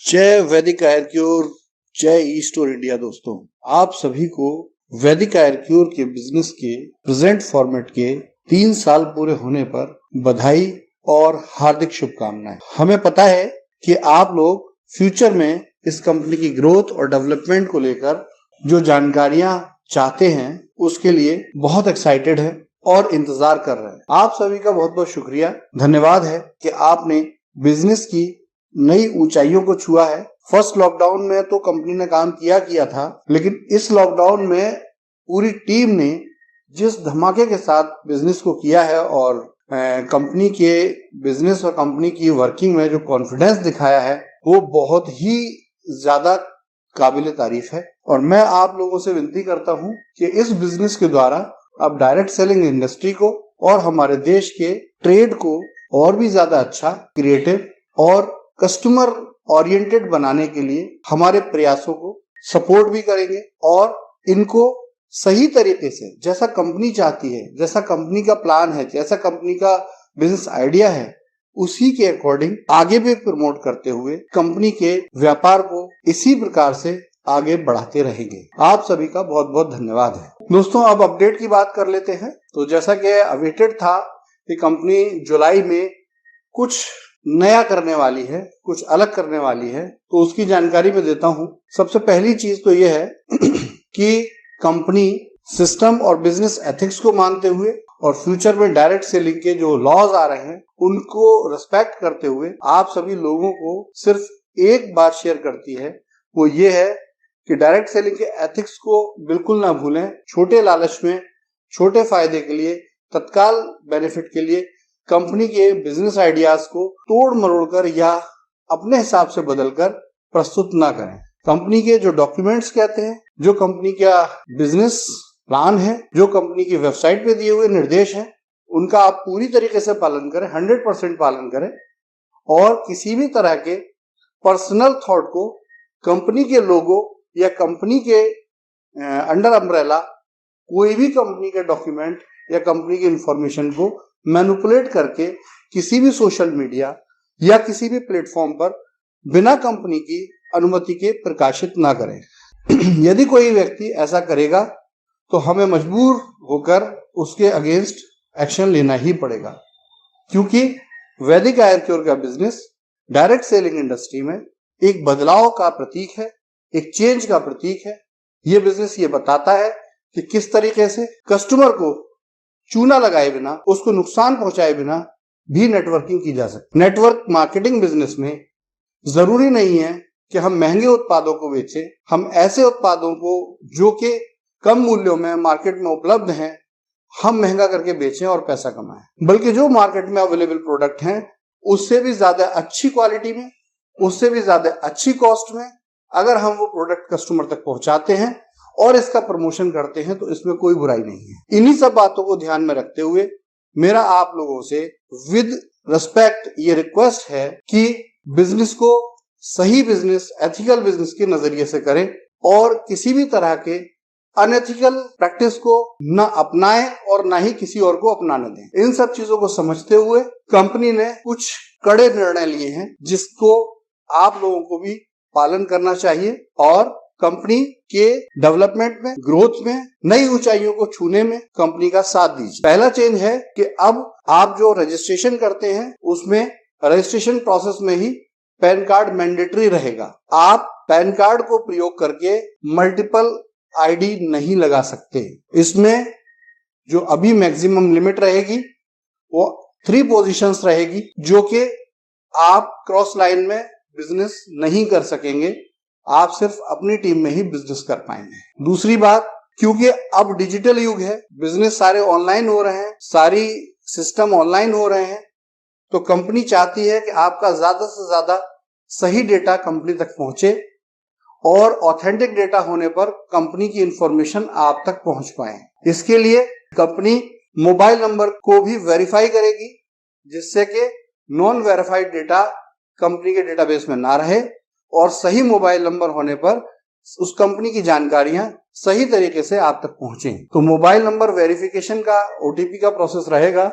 जय वैदिक आयुर्क्योर, जय ईस्ट और इंडिया। दोस्तों, आप सभी को वैदिक आयुर्क्योर के बिजनेस के प्रेजेंट फॉर्मेट के 3 साल पूरे होने पर बधाई और हार्दिक शुभकामनाएं। हमें पता है कि आप लोग फ्यूचर में इस कंपनी की ग्रोथ और डेवलपमेंट को लेकर जो जानकारियां चाहते हैं उसके लिए बहुत एक्साइटेड है और इंतजार कर रहे हैं। आप सभी का बहुत बहुत शुक्रिया, धन्यवाद है कि आपने बिजनेस की नई ऊंचाइयों को छुआ है। फर्स्ट लॉकडाउन में तो कंपनी ने काम किया था, लेकिन इस लॉकडाउन में पूरी टीम ने जिस धमाके के साथ बिजनेस को किया है और कंपनी के बिजनेस और कंपनी की वर्किंग में जो कॉन्फिडेंस दिखाया है वो बहुत ही ज्यादा काबिल तारीफ है। और मैं आप लोगों से विनती करता हूं कि इस बिजनेस के द्वारा आप डायरेक्ट सेलिंग इंडस्ट्री को और हमारे देश के ट्रेड को और भी ज्यादा अच्छा, क्रिएटिव और कस्टमर ओरिएंटेड बनाने के लिए हमारे प्रयासों को सपोर्ट भी करेंगे और इनको सही तरीके से जैसा कंपनी चाहती है, जैसा कंपनी का प्लान है, जैसा कंपनी का बिजनेस आइडिया है, उसी के अकॉर्डिंग आगे भी प्रमोट करते हुए कंपनी के व्यापार को इसी प्रकार से आगे बढ़ाते रहेंगे। आप सभी का बहुत बहुत धन्यवाद है। दोस्तों, अब अपडेट की बात कर लेते हैं। तो जैसा कि अवेटेड था कि कंपनी जुलाई में कुछ नया करने वाली है, कुछ अलग करने वाली है, तो उसकी जानकारी मैं देता हूं। सबसे पहली चीज तो यह है कि कंपनी सिस्टम और बिजनेस एथिक्स को मानते हुए और फ्यूचर में डायरेक्ट सेलिंग के जो लॉज आ रहे हैं उनको रिस्पेक्ट करते हुए आप सभी लोगों को सिर्फ एक बात शेयर करती है, वो ये है कि डायरेक्ट सेलिंग के एथिक्स को बिल्कुल ना भूलें। छोटे लालच में, छोटे फायदे के लिए, तत्काल बेनिफिट के लिए कंपनी के बिजनेस आइडियाज को तोड़ मरोड़ कर या अपने हिसाब से बदलकर प्रस्तुत ना करें। कंपनी के जो डॉक्यूमेंट्स कहते हैं, जो कंपनी का बिजनेस प्लान है, जो कंपनी की वेबसाइट पे दिए हुए निर्देश हैं, उनका आप पूरी तरीके से पालन करें, 100% पालन करें और किसी भी तरह के पर्सनल थॉट को कंपनी के लोगो या कंपनी के अंडर अम्ब्रेला कोई भी कंपनी के डॉक्यूमेंट या कंपनी की इंफॉर्मेशन को मैनिपुलेट करके किसी भी सोशल मीडिया या किसी भी प्लेटफॉर्म पर बिना कंपनी की अनुमति के प्रकाशित ना करें। यदि कोई व्यक्ति ऐसा करेगा तो हमें मजबूर होकर उसके अगेंस्ट एक्शन लेना ही पड़ेगा, क्योंकि वैदिक आयुर्क्योर का बिजनेस डायरेक्ट सेलिंग इंडस्ट्री में एक बदलाव का प्रतीक है, एक चेंज का प्रतीक है। यह बिजनेस ये बताता है कि किस तरीके से कस्टमर को चूना लगाए बिना, उसको नुकसान पहुंचाए बिना भी नेटवर्किंग की जा सकती है। नेटवर्क मार्केटिंग बिजनेस में जरूरी नहीं है कि हम महंगे उत्पादों को बेचें। हम ऐसे उत्पादों को जो कि कम मूल्यों में मार्केट में उपलब्ध हैं, हम महंगा करके बेचें और पैसा कमाएं। बल्कि जो मार्केट में अवेलेबल प्रोडक्ट हैं उससे भी ज्यादा अच्छी क्वालिटी में, उससे भी ज्यादा अच्छी कॉस्ट में अगर हम वो प्रोडक्ट कस्टमर तक पहुंचाते हैं और इसका प्रमोशन करते हैं तो इसमें कोई बुराई नहीं है। इन्हीं सब बातों को ध्यान में रखते हुए मेरा आप लोगों से विद रिस्पेक्ट ये रिक्वेस्ट है कि बिजनेस को सही बिजनेस, एथिकल बिजनेस के नजरिए से करें और किसी भी तरह के अनएथिकल प्रैक्टिस को न अपनाएं और ना ही किसी और को अपनाने दें। इन सब चीजों को समझते हुए कंपनी ने कुछ कड़े निर्णय लिए हैं जिसको आप लोगों को भी पालन करना चाहिए और कंपनी के डेवलपमेंट में, ग्रोथ में, नई ऊंचाइयों को छूने में कंपनी का साथ दीजिए। पहला चेंज है कि अब आप जो रजिस्ट्रेशन करते हैं उसमें रजिस्ट्रेशन प्रोसेस में ही पैन कार्ड मैंडेटरी रहेगा। आप पैन कार्ड को प्रयोग करके मल्टीपल आईडी नहीं लगा सकते। इसमें जो अभी मैक्सिमम लिमिट रहेगी वो 3 पोजीशंस रहेगी, जो कि आप क्रॉस लाइन में बिजनेस नहीं कर सकेंगे। आप सिर्फ अपनी टीम में ही बिजनेस कर पाएंगे। दूसरी बात, क्योंकि अब डिजिटल युग है, बिजनेस सारे ऑनलाइन हो रहे हैं, सारी सिस्टम ऑनलाइन हो रहे हैं, तो कंपनी चाहती है कि आपका ज्यादा से ज्यादा सही डेटा कंपनी तक पहुंचे और ऑथेंटिक डेटा होने पर कंपनी की इंफॉर्मेशन आप तक पहुंच पाए। इसके लिए कंपनी मोबाइल नंबर को भी वेरीफाई करेगी, जिससे कि नॉन वेरीफाइड डेटा कंपनी के डेटाबेस में ना रहे और सही मोबाइल नंबर होने पर उस कंपनी की जानकारियां सही तरीके से आप तक पहुंचे। तो मोबाइल नंबर वेरिफिकेशन का, ओटीपी का प्रोसेस रहेगा।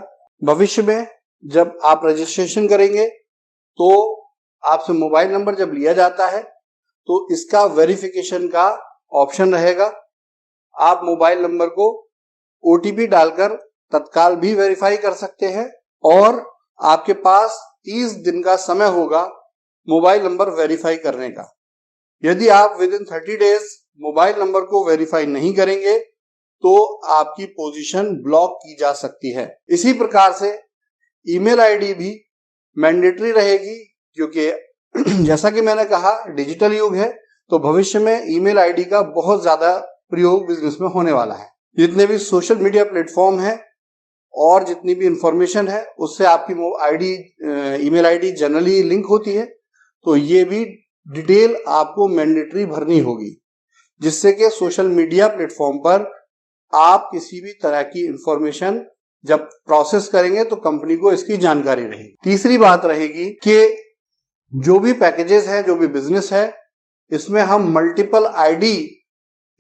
भविष्य में जब आप रजिस्ट्रेशन करेंगे तो आपसे मोबाइल नंबर जब लिया जाता है तो इसका वेरिफिकेशन का ऑप्शन रहेगा। आप मोबाइल नंबर को ओटीपी डालकर तत्काल भी वेरीफाई कर सकते हैं और आपके पास 30 दिन का समय होगा मोबाइल नंबर वेरीफाई करने का। यदि आप with in 30 days mobile number को वेरीफाई नहीं करेंगे तो आपकी पोजीशन ब्लॉक की जा सकती है। इसी प्रकार से ईमेल आईडी भी मैंडेटरी रहेगी, क्योंकि जैसा कि मैंने कहा डिजिटल युग है, तो भविष्य में ईमेल आईडी का बहुत ज्यादा प्रयोग बिजनेस में होने वाला है। जितने भी सोशल मीडिया प्लेटफॉर्म है और जितनी भी इंफॉर्मेशन है उससे आपकी ईमेल आईडी जनरली लिंक होती है, तो ये भी डिटेल आपको मैंडेटरी भरनी होगी, जिससे कि सोशल मीडिया प्लेटफॉर्म पर आप किसी भी तरह की इंफॉर्मेशन जब प्रोसेस करेंगे तो कंपनी को इसकी जानकारी रहेगी। तीसरी बात रहेगी कि जो भी पैकेजेस है, जो भी बिजनेस है, इसमें हम मल्टीपल आईडी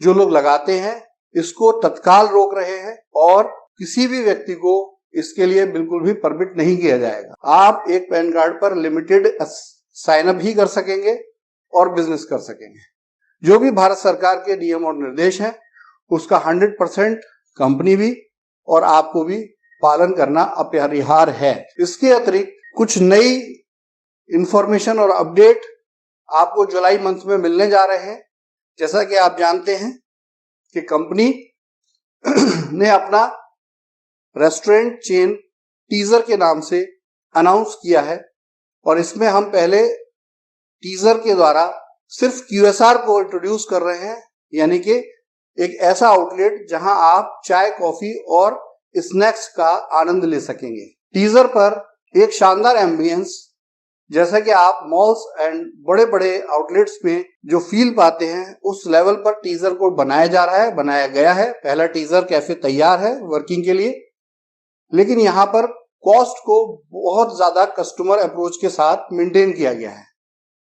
जो लोग लगाते हैं इसको तत्काल रोक रहे हैं और किसी भी व्यक्ति को इसके लिए बिल्कुल भी परमिट नहीं किया जाएगा। आप एक पैन कार्ड पर लिमिटेड साइन अप ही कर सकेंगे और बिजनेस कर सकेंगे। जो भी भारत सरकार के नियम और निर्देश हैं उसका 100% कंपनी भी और आपको भी पालन करना अपरिहार्य है। इसके अतिरिक्त कुछ नई इंफॉर्मेशन और अपडेट आपको जुलाई मंथ में मिलने जा रहे हैं। जैसा कि आप जानते हैं कि कंपनी ने अपना रेस्टोरेंट चेन टीजर के नाम से अनाउंस किया है और इसमें हम पहले टीजर के द्वारा सिर्फ क्यूएसआर को इंट्रोड्यूस कर रहे हैं, यानी कि एक ऐसा आउटलेट जहां आप चाय, कॉफी और स्नैक्स का आनंद ले सकेंगे। टीजर पर एक शानदार एम्बियंस, जैसा कि आप मॉल्स एंड बड़े बड़े आउटलेट्स में जो फील पाते हैं उस लेवल पर टीजर को बनाया गया है। पहला टीजर कैफे तैयार है वर्किंग के लिए, लेकिन यहाँ पर कॉस्ट को बहुत ज्यादा कस्टमर अप्रोच के साथ मेंटेन किया गया है।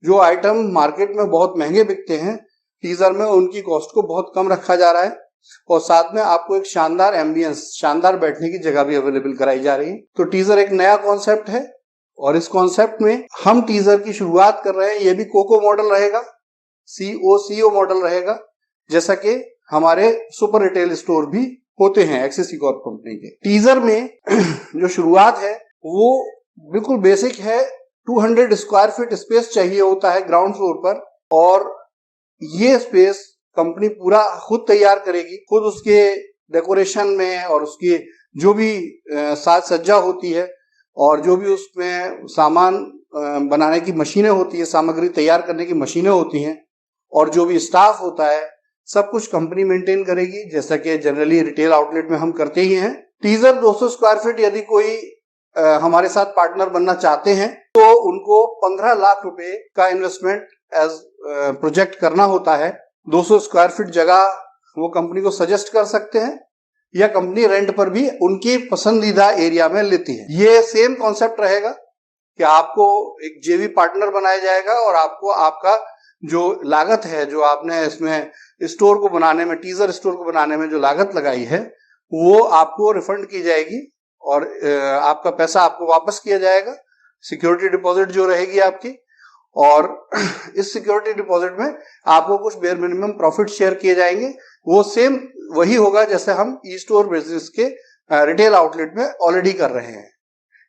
जो आइटम मार्केट में बहुत महंगे बिकते हैं, टीजर में उनकी कॉस्ट को बहुत कम रखा जा रहा है और साथ में आपको एक शानदार एम्बियंस, शानदार बैठने की जगह भी अवेलेबल कराई जा रही है। तो टीजर एक नया कॉन्सेप्ट है और इस कॉन्सेप्ट में हम टीजर की शुरुआत कर रहे हैं। ये भी कोको मॉडल रहेगा, COCO मॉडल रहेगा, जैसा कि हमारे सुपर रिटेल स्टोर भी होते हैं एक्सेसी कॉर्प कंपनी के। टीजर में जो शुरुआत है वो बिल्कुल बेसिक है। 200 स्क्वायर फीट स्पेस चाहिए होता है ग्राउंड फ्लोर पर और ये स्पेस कंपनी पूरा खुद तैयार करेगी। खुद उसके डेकोरेशन में और उसकी जो भी साज सज्जा होती है और जो भी उसमें सामान बनाने की मशीनें होती है, सामग्री तैयार करने की मशीनें होती हैं और जो भी स्टाफ होता है, सब कुछ कंपनी मेंटेन करेगी, जैसा कि जनरली रिटेल आउटलेट में हम करते ही हैं। टीजर 200 स्क्वायर फीट यदि कोई हमारे साथ पार्टनर बनना चाहते हैं तो उनको 15 लाख रुपए का इन्वेस्टमेंट एज प्रोजेक्ट करना होता है। 200 स्क्वायर फीट जगह वो कंपनी को सजेस्ट कर सकते हैं या कंपनी रेंट पर भी उनकी पसंदीदा एरिया में लेती है। ये सेम कॉन्सेप्ट रहेगा कि आपको एक जेवी पार्टनर बनाया जाएगा और आपको आपका जो लागत है, जो आपने इसमें स्टोर को बनाने में, टीजर स्टोर को बनाने में जो लागत लगाई है, वो आपको रिफंड की जाएगी और आपका पैसा आपको वापस किया जाएगा। सिक्योरिटी डिपॉजिट जो रहेगी आपकी, और इस सिक्योरिटी डिपॉजिट में आपको कुछ बेयर मिनिमम प्रॉफिट शेयर किए जाएंगे। वो सेम वही होगा जैसे हम ई स्टोर बिजनेस के रिटेल आउटलेट में ऑलरेडी कर रहे हैं।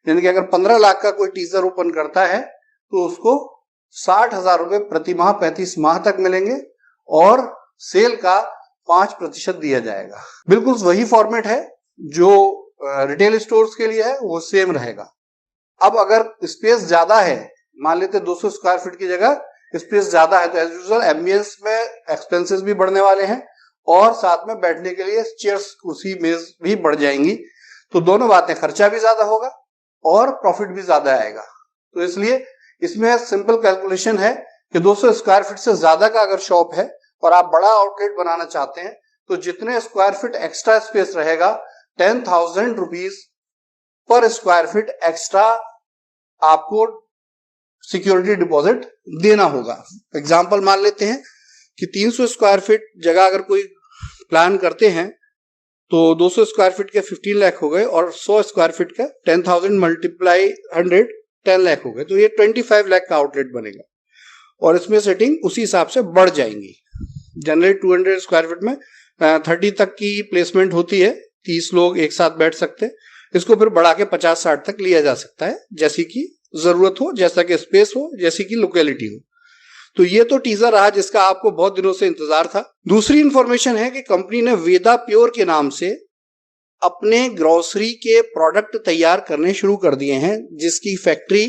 यानी कि अगर 15 लाख का कोई टीजर ओपन करता है तो उसको 60,000 रुपए प्रति माह 35 माह तक मिलेंगे और सेल का 5% दिया जाएगा। बिल्कुल वही फॉर्मेट है जो रिटेल स्टोर्स के लिए है, वो सेम रहेगा। अब अगर स्पेस ज्यादा है, मान लेते 200 स्क्वायर फीट की जगह स्पेस ज्यादा है, तो एज यूजुअल एम्बियंस में एक्सपेंसेस भी बढ़ने वाले हैं और साथ में बैठने के लिए चेयर्स, कुर्सी, मेज भी बढ़ जाएंगी। तो दोनों बातें, खर्चा भी ज्यादा होगा और प्रॉफिट भी ज्यादा आएगा। तो इसलिए इसमें सिंपल कैलकुलेशन है कि 200 स्क्वायर फीट से ज्यादा का अगर शॉप है और आप बड़ा आउटलेट बनाना चाहते हैं तो जितने स्क्वायर फीट एक्स्ट्रा स्पेस रहेगा 10,000 rupees per square feet extra आपको सिक्योरिटी डिपॉजिट देना होगा। एग्जांपल मान लेते हैं कि 300 स्क्वायर फीट जगह अगर कोई प्लान करते हैं तो 200 स्क्वायर फीट के 15 लाख हो गए और 100 स्क्वायर फीट का 10,000 मल्टीप्लाई 100 10 लाख हो गए, तो ये 25 लाख का आउटलेट बनेगा और इसमें सेटिंग उसी हिसाब से बढ़ जाएंगी। जनरली 200 स्क्वायर फीट में 30 तक की प्लेसमेंट होती है, 30 लोग एक साथ बैठ सकते हैं। इसको फिर बढ़ा के 50-60 तक लिया जा सकता है, जैसी की जरूरत हो, जैसा कि स्पेस हो, जैसी की लोकेलिटी हो। तो ये तो टीजर रहा जिसका आपको बहुत दिनों से इंतजार था। दूसरी इंफॉर्मेशन है कि कंपनी ने वेदा प्योर के नाम से अपने ग्रोसरी के प्रोडक्ट तैयार करने शुरू कर दिए हैं, जिसकी फैक्ट्री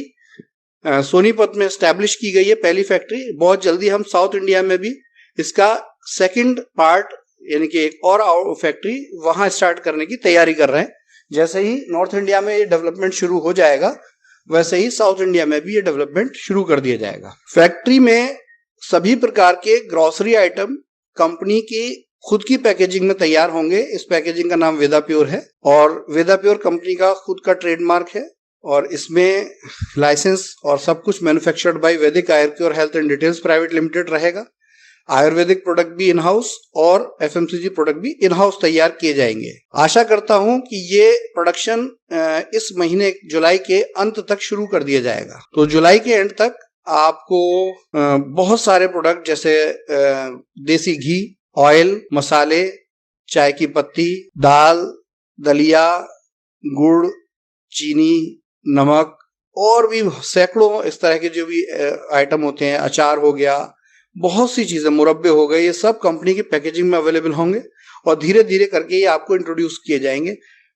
सोनीपत में स्टैब्लिश की गई है, पहली फैक्ट्री। बहुत जल्दी हम साउथ इंडिया में भी इसका सेकंड पार्ट यानी कि एक और फैक्ट्री वहां स्टार्ट करने की तैयारी कर रहे हैं। जैसे ही नॉर्थ इंडिया में ये डेवलपमेंट शुरू हो जाएगा, वैसे ही साउथ इंडिया में भी ये डेवलपमेंट शुरू कर दिया जाएगा। फैक्ट्री में सभी प्रकार के ग्रोसरी आइटम कंपनी की खुद की पैकेजिंग में तैयार होंगे। इस पैकेजिंग का नाम वेदा प्योर है और वेदा प्योर कंपनी का खुद का ट्रेडमार्क है और इसमें लाइसेंस और सब कुछ मैन्युफैक्चर्ड बाय वैदिक Ayurveda health and details private limited रहेगा। आयुर्वेदिक प्रोडक्ट भी इन हाउस और एफएमसीजी प्रोडक्ट भी इन हाउस तैयार किए जाएंगे। आशा करता हूं कि ये प्रोडक्शन इस महीने जुलाई के अंत तक शुरू कर दिया जाएगा। तो जुलाई के एंड तक आपको बहुत सारे प्रोडक्ट जैसे देसी घी, ऑयल, मसाले, चाय की पत्ती, दाल, दलिया, गुड़, चीनी, नमक और भी सैकड़ों इस तरह के जो भी आइटम होते हैं, अचार हो गया, बहुत सी चीजें, मुरब्बे हो गए, ये सब कंपनी की पैकेजिंग में अवेलेबल होंगे और धीरे धीरे करके ये आपको इंट्रोड्यूस किए जाएंगे।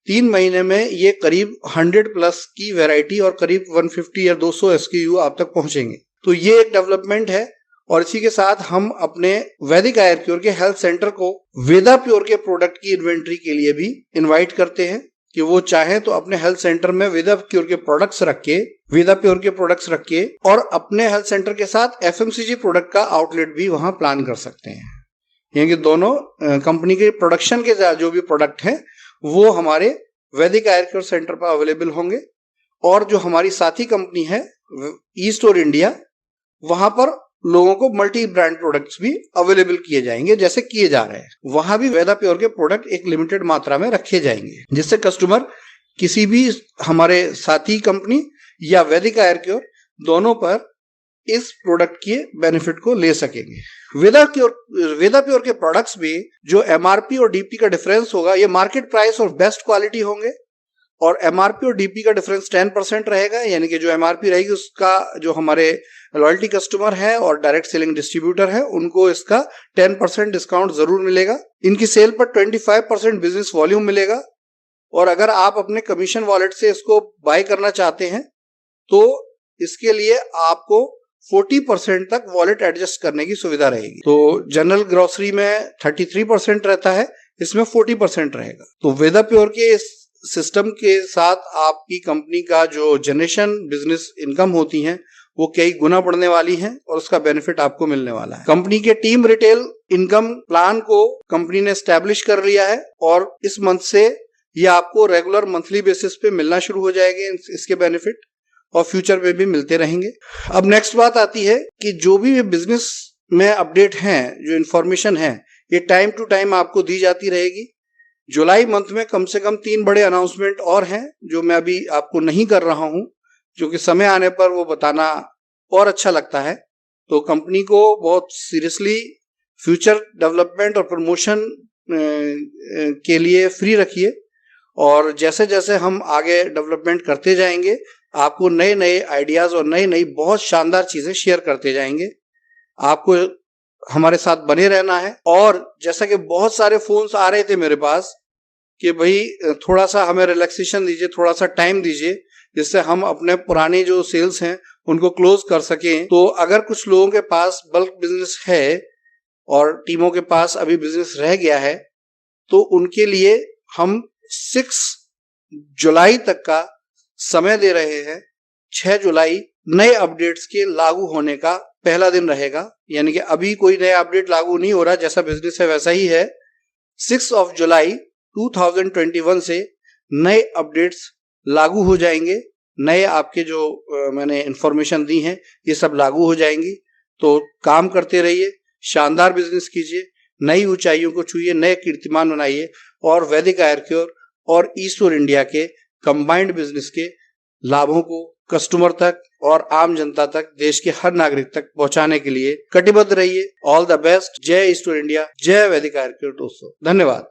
3 महीने में ये करीब 100 प्लस की वैरायटी और करीब 150 या 200 SKU आप तक पहुंचेंगे। तो ये एक डेवलपमेंट है और इसी के साथ हम अपने वैदिक आयुर्वेद के हेल्थ सेंटर को वेदा प्योर के प्रोडक्ट की इन्वेंट्री के लिए भी इन्वाइट करते हैं कि वो चाहे तो अपने हेल्थ सेंटर में वेदा प्योर के प्रोडक्ट्स रख के और अपने हेल्थ सेंटर के साथ एफएमसीजी प्रोडक्ट का आउटलेट भी वहां प्लान कर सकते हैं। यानी कि दोनों कंपनी के प्रोडक्शन के जो भी प्रोडक्ट हैं वो हमारे वैदिक आयुर्वेद सेंटर पर अवेलेबल होंगे और जो हमारी साथी कंपनी है ई स्टोर इंडिया, वहां पर लोगों को मल्टी ब्रांड प्रोडक्ट्स भी अवेलेबल किए जाएंगे जैसे किए जा रहे हैं। वहां भी वेदा प्योर के प्रोडक्ट एक लिमिटेड मात्रा में रखे जाएंगे जिससे कस्टमर किसी भी हमारे साथी कंपनी या वैदिक आयुर्वेद दोनों पर इस प्रोडक्ट के बेनिफिट को ले सकेंगे। वेदा प्योर के प्रोडक्ट्स भी जो एमआरपी और डीपी का डिफरेंस होगा, ये मार्केट प्राइस और बेस्ट क्वालिटी होंगे और एमआरपी और डीपी का डिफरेंस 10% रहेगा। यानी कि जो एमआरपी रहेगी उसका जो हमारे लॉयल्टी कस्टमर है और डायरेक्ट सेलिंग डिस्ट्रीब्यूटर है उनको इसका 10% डिस्काउंट जरूर मिलेगा। इनकी सेल पर 25% बिजनेस वॉल्यूम मिलेगा और अगर आप अपने कमीशन वॉलेट से इसको बाय करना चाहते हैं तो इसके लिए आपको 40% तक वॉलेट एडजस्ट करने की सुविधा रहेगी। तो जनरल ग्रोसरी में 33% रहता है, इसमें 40% रहेगा। तो वेदा प्योर के इस सिस्टम के साथ आपकी कंपनी का जो जनरेशन बिजनेस इनकम होती है वो कई गुना बढ़ने वाली है और उसका बेनिफिट आपको मिलने वाला है। कंपनी के टीम रिटेल इनकम प्लान को कंपनी ने एस्टैब्लिश कर लिया है और इस मंथ से ये आपको रेगुलर मंथली बेसिस पे मिलना शुरू हो जाएंगे इसके बेनिफिट और फ्यूचर में भी मिलते रहेंगे। अब नेक्स्ट बात आती है कि जो भी बिजनेस में अपडेट हैं, जो इंफॉर्मेशन है, ये टाइम टू टाइम आपको दी जाती रहेगी। जुलाई मंथ में कम से कम 3 बड़े अनाउंसमेंट और हैं जो मैं अभी आपको नहीं कर रहा हूं, जो कि समय आने पर वो बताना और अच्छा लगता है। तो कंपनी को बहुत सीरियसली फ्यूचर डेवलपमेंट और प्रमोशन के लिए फ्री रखिए और जैसे जैसे हम आगे डेवलपमेंट करते जाएंगे आपको नए नए आइडियाज और नई नई बहुत शानदार चीजें शेयर करते जाएंगे। आपको हमारे साथ बने रहना है। और जैसा कि बहुत सारे फोन्स आ रहे थे मेरे पास कि भाई थोड़ा सा हमें रिलैक्सेशन दीजिए, थोड़ा सा टाइम दीजिए जिससे हम अपने पुराने जो सेल्स हैं उनको क्लोज कर सकें। तो अगर कुछ लोगों के पास बल्क बिजनेस है और टीमों के पास अभी बिजनेस रह गया है तो उनके लिए हम 6 जुलाई तक का समय दे रहे हैं। 6 जुलाई नए अपडेट्स के लागू होने का पहला दिन रहेगा। यानी कि अभी कोई नया अपडेट लागू नहीं हो रहा, जैसा बिजनेस है वैसा ही है। 6 जुलाई 2021 से नए अपडेट्स लागू हो जाएंगे। नए आपके जो मैंने इंफॉर्मेशन दी है ये सब लागू हो जाएंगी। तो काम करते रहिए, शानदार बिजनेस कीजिए, नई ऊंचाइयों को छूइए, नए कीर्तिमान बनाइए और वैदिक आयुर्वेद और ईस्ट और इंडिया के कंबाइंड बिजनेस के लाभों को कस्टमर तक और आम जनता तक, देश के हर नागरिक तक पहुंचाने के लिए कटिबद्ध रहिए। All the best. जय ईस्ट इंडिया, जय वैदिक आयुर्वेद दोस्तों। धन्यवाद।